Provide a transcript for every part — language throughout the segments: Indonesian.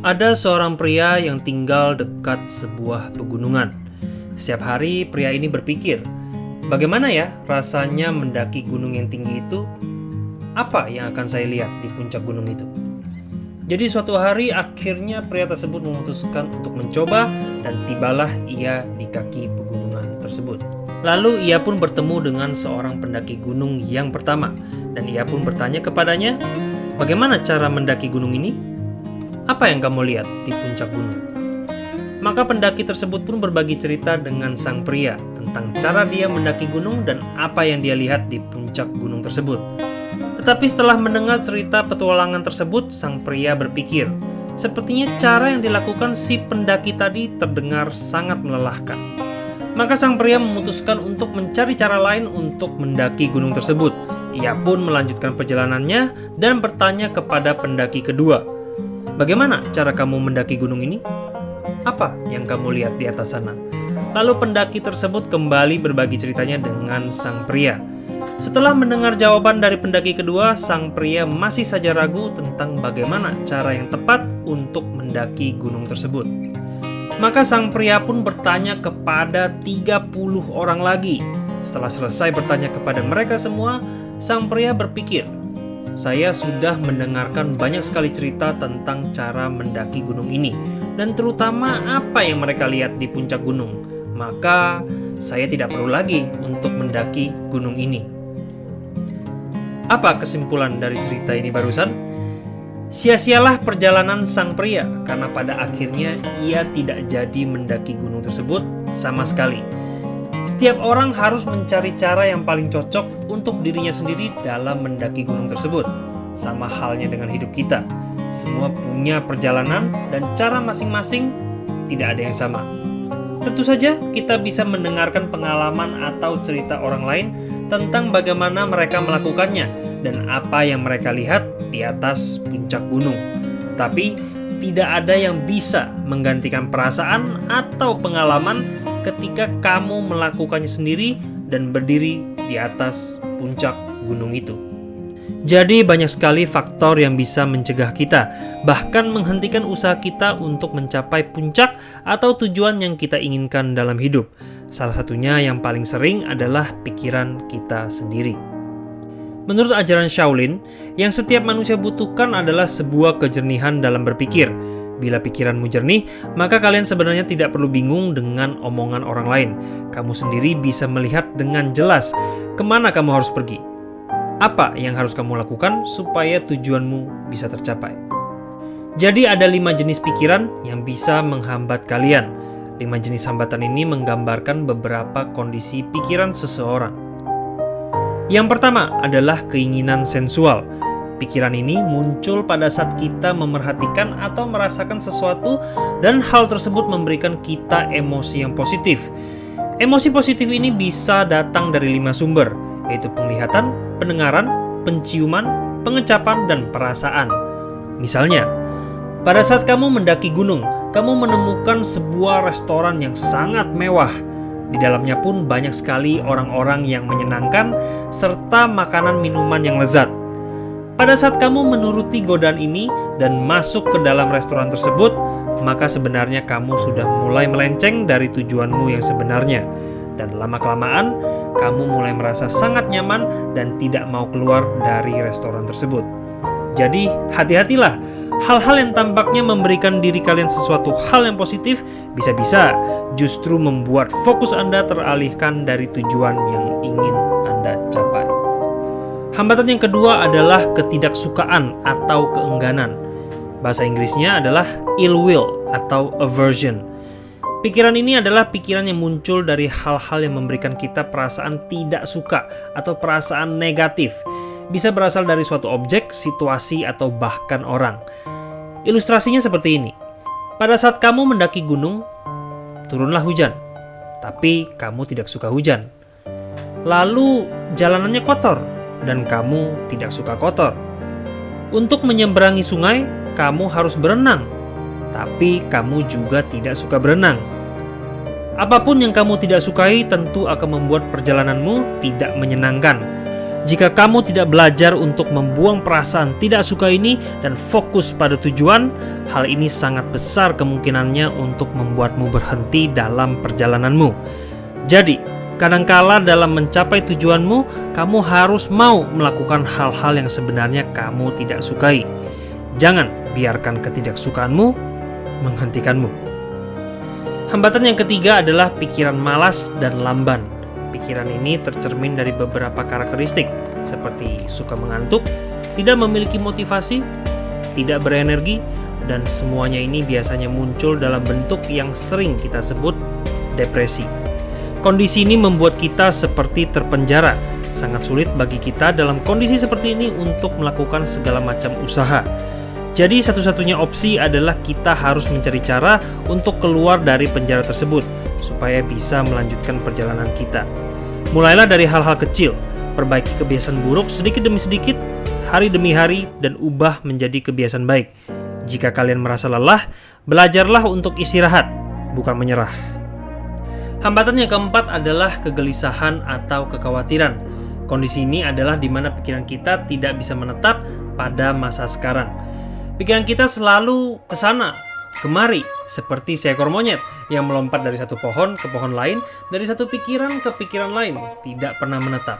Ada seorang pria yang tinggal dekat sebuah pegunungan. Setiap hari pria ini berpikir, bagaimana ya rasanya mendaki gunung yang tinggi itu? Apa yang akan saya lihat di puncak gunung itu? Jadi suatu hari akhirnya pria tersebut memutuskan untuk mencoba dan tibalah ia di kaki pegunungan tersebut. Lalu ia pun bertemu dengan seorang pendaki gunung yang pertama dan ia pun bertanya kepadanya, bagaimana cara mendaki gunung ini? Apa yang kamu lihat di puncak gunung? Maka pendaki tersebut pun berbagi cerita dengan sang pria tentang cara dia mendaki gunung dan apa yang dia lihat di puncak gunung tersebut. Tetapi setelah mendengar cerita petualangan tersebut, sang pria berpikir, sepertinya cara yang dilakukan si pendaki tadi terdengar sangat melelahkan. Maka sang pria memutuskan untuk mencari cara lain untuk mendaki gunung tersebut. Ia pun melanjutkan perjalanannya dan bertanya kepada pendaki kedua, bagaimana cara kamu mendaki gunung ini? Apa yang kamu lihat di atas sana? Lalu pendaki tersebut kembali berbagi ceritanya dengan sang pria. Setelah mendengar jawaban dari pendaki kedua, sang pria masih saja ragu tentang bagaimana cara yang tepat untuk mendaki gunung tersebut. Maka sang pria pun bertanya kepada 30 orang lagi. Setelah selesai bertanya kepada mereka semua, sang pria berpikir, saya sudah mendengarkan banyak sekali cerita tentang cara mendaki gunung ini dan terutama apa yang mereka lihat di puncak gunung. Maka saya tidak perlu lagi untuk mendaki gunung ini. Apa kesimpulan dari cerita ini barusan? Sia-sialah perjalanan sang pria karena pada akhirnya ia tidak jadi mendaki gunung tersebut sama sekali. Setiap orang harus mencari cara yang paling cocok untuk dirinya sendiri dalam mendaki gunung tersebut. Sama halnya dengan hidup kita. Semua punya perjalanan dan cara masing-masing, tidak ada yang sama. Tentu saja kita bisa mendengarkan pengalaman atau cerita orang lain tentang bagaimana mereka melakukannya dan apa yang mereka lihat di atas puncak gunung. Tapi tidak ada yang bisa menggantikan perasaan atau pengalaman ketika kamu melakukannya sendiri dan berdiri di atas puncak gunung itu. Jadi banyak sekali faktor yang bisa mencegah kita, bahkan menghentikan usaha kita untuk mencapai puncak atau tujuan yang kita inginkan dalam hidup. Salah satunya yang paling sering adalah pikiran kita sendiri. Menurut ajaran Shaolin, yang setiap manusia butuhkan adalah sebuah kejernihan dalam berpikir. Bila pikiranmu jernih, maka kalian sebenarnya tidak perlu bingung dengan omongan orang lain. Kamu sendiri bisa melihat dengan jelas kemana kamu harus pergi. Apa yang harus kamu lakukan supaya tujuanmu bisa tercapai. Jadi ada 5 jenis pikiran yang bisa menghambat kalian. 5 jenis hambatan ini menggambarkan beberapa kondisi pikiran seseorang. Yang pertama adalah keinginan sensual. Pikiran ini muncul pada saat kita memerhatikan atau merasakan sesuatu dan hal tersebut memberikan kita emosi yang positif. Emosi positif ini bisa datang dari 5 sumber, yaitu penglihatan, pendengaran, penciuman, pengecapan, dan perasaan. Misalnya, pada saat kamu mendaki gunung, kamu menemukan sebuah restoran yang sangat mewah. Di dalamnya pun banyak sekali orang-orang yang menyenangkan serta makanan minuman yang lezat. Pada saat kamu menuruti godaan ini dan masuk ke dalam restoran tersebut, maka sebenarnya kamu sudah mulai melenceng dari tujuanmu yang sebenarnya. Dan lama-kelamaan, kamu mulai merasa sangat nyaman dan tidak mau keluar dari restoran tersebut. Jadi, hati-hatilah. Hal-hal yang tampaknya memberikan diri kalian sesuatu hal yang positif, bisa-bisa justru membuat fokus Anda teralihkan dari tujuan yang ingin Anda capai. Hambatan yang kedua adalah ketidaksukaan atau keengganan. Bahasa Inggrisnya adalah ill will atau aversion. Pikiran ini adalah pikiran yang muncul dari hal-hal yang memberikan kita perasaan tidak suka atau perasaan negatif. Bisa berasal dari suatu objek, situasi, atau bahkan orang. Ilustrasinya seperti ini. Pada saat kamu mendaki gunung, turunlah hujan, tapi kamu tidak suka hujan. Lalu jalanannya kotor dan kamu tidak suka kotor. Untuk menyeberangi sungai, kamu harus berenang, tapi kamu juga tidak suka berenang. Apapun yang kamu tidak sukai tentu akan membuat perjalananmu tidak menyenangkan. Jika kamu tidak belajar untuk membuang perasaan tidak suka ini dan fokus pada tujuan, hal ini sangat besar kemungkinannya untuk membuatmu berhenti dalam perjalananmu. Jadi, kadangkala dalam mencapai tujuanmu, kamu harus mau melakukan hal-hal yang sebenarnya kamu tidak sukai. Jangan biarkan ketidaksukaanmu menghentikanmu. Hambatan yang ketiga adalah pikiran malas dan lamban. Pikiran ini tercermin dari beberapa karakteristik, seperti suka mengantuk, tidak memiliki motivasi, tidak berenergi, dan semuanya ini biasanya muncul dalam bentuk yang sering kita sebut depresi. Kondisi ini membuat kita seperti terpenjara. Sangat sulit bagi kita dalam kondisi seperti ini untuk melakukan segala macam usaha. Jadi satu-satunya opsi adalah kita harus mencari cara untuk keluar dari penjara tersebut, supaya bisa melanjutkan perjalanan kita. Mulailah dari hal-hal kecil, perbaiki kebiasaan buruk sedikit demi sedikit, hari demi hari, dan ubah menjadi kebiasaan baik. Jika kalian merasa lelah, belajarlah untuk istirahat, bukan menyerah. Hambatan yang keempat adalah kegelisahan atau kekhawatiran. Kondisi ini adalah di mana pikiran kita tidak bisa menetap pada masa sekarang. Pikiran kita selalu ke sana, kemari, seperti seekor monyet yang melompat dari satu pohon ke pohon lain, dari satu pikiran ke pikiran lain, tidak pernah menetap.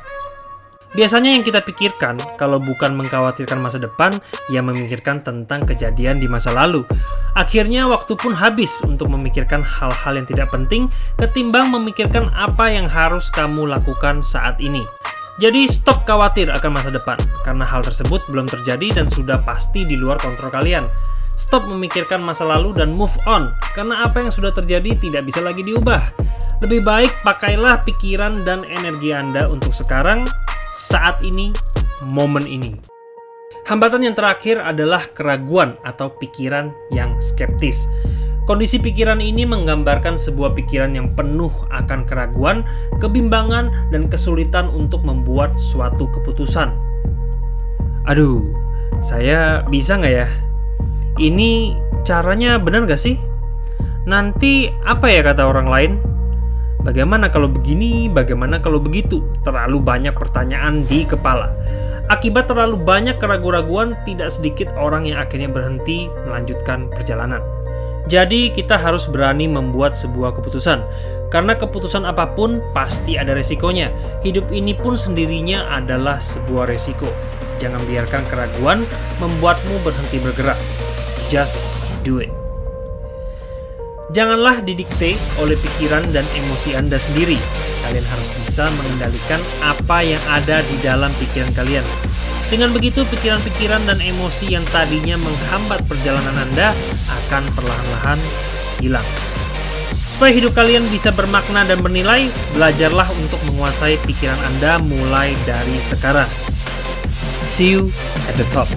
Biasanya yang kita pikirkan, kalau bukan mengkhawatirkan masa depan, ya memikirkan tentang kejadian di masa lalu. Akhirnya waktu pun habis untuk memikirkan hal-hal yang tidak penting, ketimbang memikirkan apa yang harus kamu lakukan saat ini. Jadi stop khawatir akan masa depan, karena hal tersebut belum terjadi dan sudah pasti di luar kontrol kalian. Stop memikirkan masa lalu dan move on, karena apa yang sudah terjadi tidak bisa lagi diubah. Lebih baik pakailah pikiran dan energi Anda untuk sekarang, saat ini, momen ini. Hambatan yang terakhir adalah keraguan atau pikiran yang skeptis. Kondisi pikiran ini menggambarkan sebuah pikiran yang penuh akan keraguan, kebimbangan, dan kesulitan untuk membuat suatu keputusan. Aduh, saya bisa nggak ya? Ini caranya benar nggak sih? Nanti apa ya kata orang lain? Bagaimana kalau begini? Bagaimana kalau begitu? Terlalu banyak pertanyaan di kepala. Akibat terlalu banyak keraguan-raguan, tidak sedikit orang yang akhirnya berhenti melanjutkan perjalanan. Jadi kita harus berani membuat sebuah keputusan. Karena keputusan apapun pasti ada resikonya. Hidup ini pun sendirinya adalah sebuah resiko. Jangan biarkan keraguan membuatmu berhenti bergerak. Just do it. Janganlah didikte oleh pikiran dan emosi Anda sendiri. Kalian harus bisa mengendalikan apa yang ada di dalam pikiran kalian. Dengan begitu, pikiran-pikiran dan emosi yang tadinya menghambat perjalanan Anda akan perlahan-lahan hilang. Supaya hidup kalian bisa bermakna dan bernilai, belajarlah untuk menguasai pikiran Anda mulai dari sekarang. See you at the top.